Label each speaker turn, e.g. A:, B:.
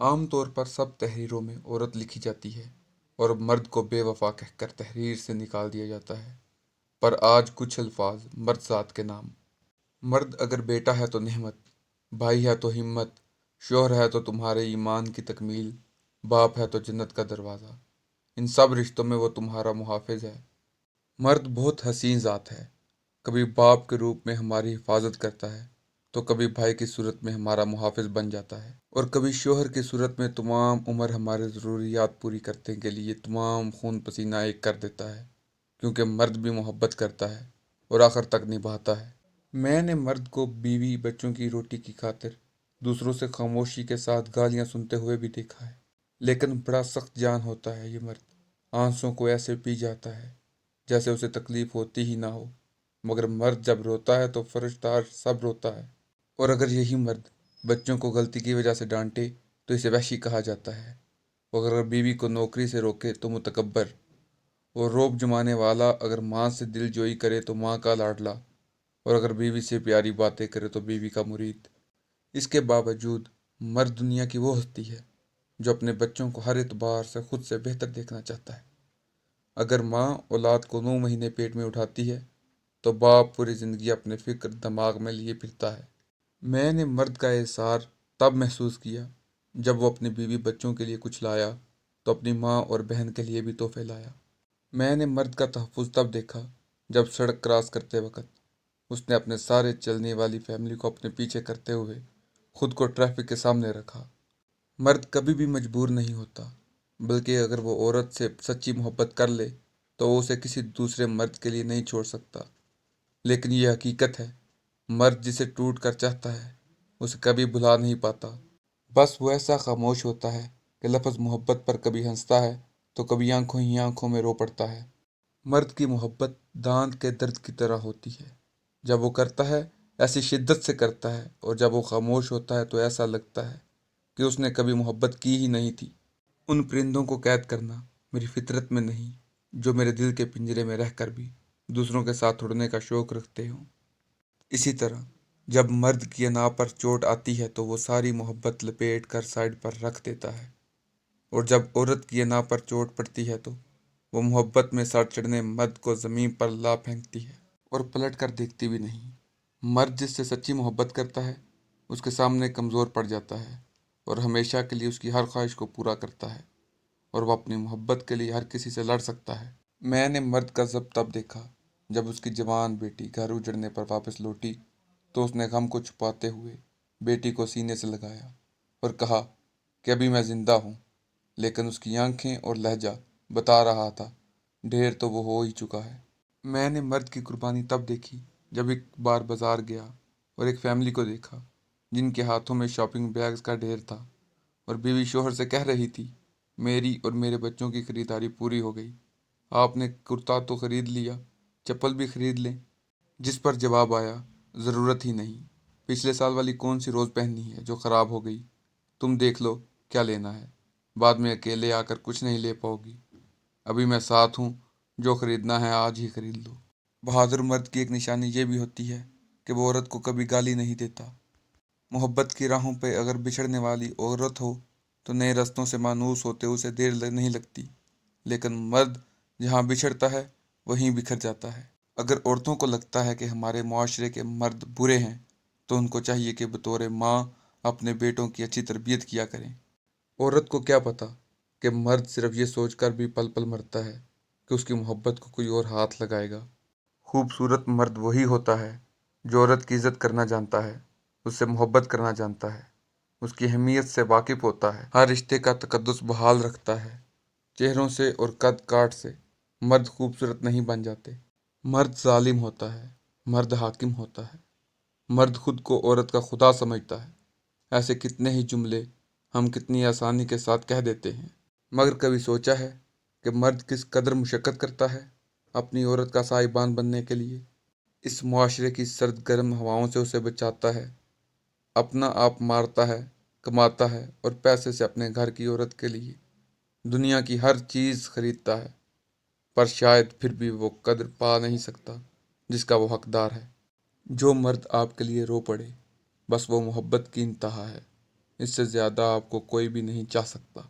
A: عام طور پر سب تحریروں میں عورت لکھی جاتی ہے اور مرد کو بے وفا کہہ کر تحریر سے نکال دیا جاتا ہے، پر آج کچھ الفاظ مرد ذات کے نام۔ مرد اگر بیٹا ہے تو نعمت، بھائی ہے تو ہمت، شوہر ہے تو تمہارے ایمان کی تکمیل، باپ ہے تو جنت کا دروازہ، ان سب رشتوں میں وہ تمہارا محافظ ہے۔ مرد بہت حسین ذات ہے، کبھی باپ کے روپ میں ہماری حفاظت کرتا ہے تو کبھی بھائی کی صورت میں ہمارا محافظ بن جاتا ہے، اور کبھی شوہر کی صورت میں تمام عمر ہمارے ضروریات پوری کرنے کے لیے تمام خون پسینہ ایک کر دیتا ہے، کیونکہ مرد بھی محبت کرتا ہے اور آخر تک نبھاتا ہے۔ میں نے مرد کو بیوی بچوں کی روٹی کی خاطر دوسروں سے خاموشی کے ساتھ گالیاں سنتے ہوئے بھی دیکھا ہے، لیکن بڑا سخت جان ہوتا ہے یہ مرد، آنسوں کو ایسے پی جاتا ہے جیسے اسے تکلیف ہوتی ہی نہ ہو، مگر مرد جب روتا ہے تو فرشتہ سب روتا ہے، اور اگر یہی مرد بچوں کو غلطی کی وجہ سے ڈانٹے تو اسے وحشی کہا جاتا ہے، اور اگر بیوی کو نوکری سے روکے تو متکبر، اور روب جمانے والا اگر ماں سے دل جوئی کرے تو ماں کا لاڈلا، اور اگر بیوی سے پیاری باتیں کرے تو بیوی کا مرید۔ اس کے باوجود مرد دنیا کی وہ ہستی ہے جو اپنے بچوں کو ہر اعتبار سے خود سے بہتر دیکھنا چاہتا ہے۔ اگر ماں اولاد کو 9 مہینے پیٹ میں اٹھاتی ہے تو باپ پوری زندگی اپنے فکر دماغ میں لیے پھرتا ہے۔ میں نے مرد کا احسار تب محسوس کیا جب وہ اپنی بیوی بچوں کے لیے کچھ لایا تو اپنی ماں اور بہن کے لیے بھی تحفے لایا۔ میں نے مرد کا تحفظ تب دیکھا جب سڑک کراس کرتے وقت اس نے اپنے سارے چلنے والی فیملی کو اپنے پیچھے کرتے ہوئے خود کو ٹریفک کے سامنے رکھا۔ مرد کبھی بھی مجبور نہیں ہوتا، بلکہ اگر وہ عورت سے سچی محبت کر لے تو وہ اسے کسی دوسرے مرد کے لیے نہیں چھوڑ سکتا۔ لیکن یہ حقیقت ہے، مرد جسے ٹوٹ کر چاہتا ہے اسے کبھی بھلا نہیں پاتا، بس وہ ایسا خاموش ہوتا ہے کہ لفظ محبت پر کبھی ہنستا ہے تو کبھی آنکھوں ہی آنکھوں میں رو پڑتا ہے۔ مرد کی محبت دانت کے درد کی طرح ہوتی ہے، جب وہ کرتا ہے ایسی شدت سے کرتا ہے، اور جب وہ خاموش ہوتا ہے تو ایسا لگتا ہے کہ اس نے کبھی محبت کی ہی نہیں تھی۔ ان پرندوں کو قید کرنا میری فطرت میں نہیں جو میرے دل کے پنجرے میں رہ کر بھی دوسروں کے ساتھ اڑنے کا شوق رکھتے ہوں۔ اسی طرح جب مرد کی انا پر چوٹ آتی ہے تو وہ ساری محبت لپیٹ کر سائڈ پر رکھ دیتا ہے، اور جب عورت کی انا پر چوٹ پڑتی ہے تو وہ محبت میں سڑ چڑھنے مرد کو زمین پر لا پھینکتی ہے اور پلٹ کر دیکھتی بھی نہیں۔ مرد جس سے سچی محبت کرتا ہے اس کے سامنے کمزور پڑ جاتا ہے اور ہمیشہ کے لیے اس کی ہر خواہش کو پورا کرتا ہے، اور وہ اپنی محبت کے لیے ہر کسی سے لڑ سکتا ہے۔ میں نے مرد کا ضبط تب دیکھا جب اس کی جوان بیٹی گھر اجڑنے پر واپس لوٹی تو اس نے غم کو چھپاتے ہوئے بیٹی کو سینے سے لگایا اور کہا کہ ابھی میں زندہ ہوں، لیکن اس کی آنکھیں اور لہجہ بتا رہا تھا ڈھیر تو وہ ہو ہی چکا ہے۔ میں نے مرد کی قربانی تب دیکھی جب ایک بار بازار گیا اور ایک فیملی کو دیکھا جن کے ہاتھوں میں شاپنگ بیگز کا ڈھیر تھا، اور بیوی شوہر سے کہہ رہی تھی میری اور میرے بچوں کی خریداری پوری ہو گئی، آپ نے کرتا تو خرید لیا، چپل بھی خرید لیں۔ جس پر جواب آیا ضرورت ہی نہیں، پچھلے سال والی کون سی روز پہننی ہے جو خراب ہو گئی، تم دیکھ لو کیا لینا ہے، بعد میں اکیلے آ کر کچھ نہیں لے پاؤ گی، ابھی میں ساتھ ہوں، جو خریدنا ہے آج ہی خرید لو۔ بہادر مرد کی ایک نشانی یہ بھی ہوتی ہے کہ وہ عورت کو کبھی گالی نہیں دیتا۔ محبت کی راہوں پہ اگر بچھڑنے والی عورت ہو تو نئے رستوں سے مانوس ہوتے اسے دیر نہیں لگتی، لیکن مرد جہاں بچھڑتا ہے وہیں بکھر جاتا ہے۔ اگر عورتوں کو لگتا ہے کہ ہمارے معاشرے کے مرد برے ہیں تو ان کو چاہیے کہ بطور ماں اپنے بیٹوں کی اچھی تربیت کیا کریں۔ عورت کو کیا پتہ کہ مرد صرف یہ سوچ کر بھی پل پل مرتا ہے کہ اس کی محبت کو کوئی اور ہاتھ لگائے گا۔ خوبصورت مرد وہی ہوتا ہے جو عورت کی عزت کرنا جانتا ہے، اس سے محبت کرنا جانتا ہے، اس کی اہمیت سے واقف ہوتا ہے، ہر رشتے کا تقدس بحال رکھتا ہے۔ چہروں سے اور قد کاٹ سے مرد خوبصورت نہیں بن جاتے۔ مرد ظالم ہوتا ہے، مرد حاکم ہوتا ہے، مرد خود کو عورت کا خدا سمجھتا ہے۔ ایسے کتنے ہی جملے ہم کتنی آسانی کے ساتھ کہہ دیتے ہیں، مگر کبھی سوچا ہے کہ مرد کس قدر مشقت کرتا ہے اپنی عورت کا سائبان بننے کے لیے؟ اس معاشرے کی سرد گرم ہواؤں سے اسے بچاتا ہے، اپنا آپ مارتا ہے، کماتا ہے، اور پیسے سے اپنے گھر کی عورت کے لیے دنیا کی ہر چیز خریدتا ہے، پر شاید پھر بھی وہ قدر پا نہیں سکتا جس کا وہ حقدار ہے۔ جو مرد آپ کے لیے رو پڑے بس وہ محبت کی انتہا ہے۔ اس سے زیادہ آپ کو کوئی بھی نہیں چاہ سکتا۔